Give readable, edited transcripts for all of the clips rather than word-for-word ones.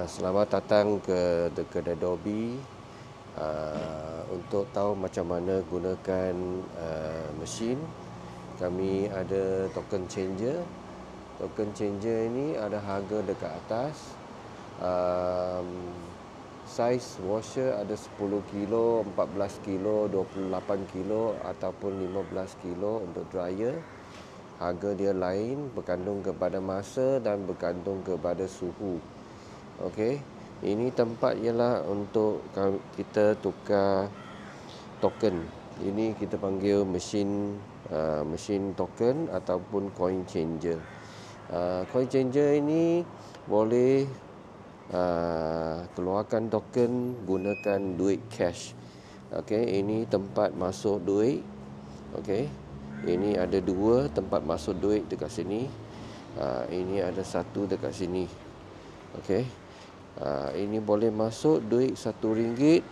Selamat datang ke kedai Dobi. Untuk tahu macam mana gunakan mesin, kami ada token changer. Token changer ini ada harga dekat atas. Saiz washer ada 10 kilo, 14 kilo, 28 kilo ataupun 15 kilo untuk dryer. Harga dia lain bergantung kepada masa dan bergantung kepada suhu. Okey, ini tempat ialah untuk kita tukar token. Ini kita panggil mesin token ataupun coin changer. Coin changer ini boleh keluarkan token gunakan duit cash. Okey, ini tempat masuk duit. Okey, ini ada dua tempat masuk duit dekat sini. Ini ada satu dekat sini. Okey. Ini boleh masuk duit RM1,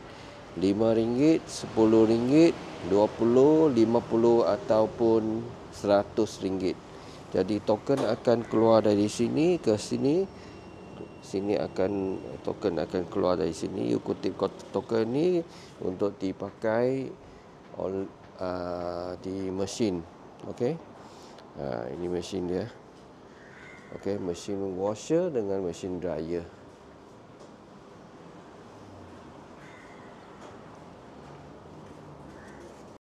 RM5, RM10, RM20, RM50 ataupun RM100. Jadi token akan keluar dari sini ke sini. Token akan keluar dari sini. You kutip token ni untuk dipakai di mesin. Okey. Ini mesin dia. Okey, mesin washer dengan mesin dryer.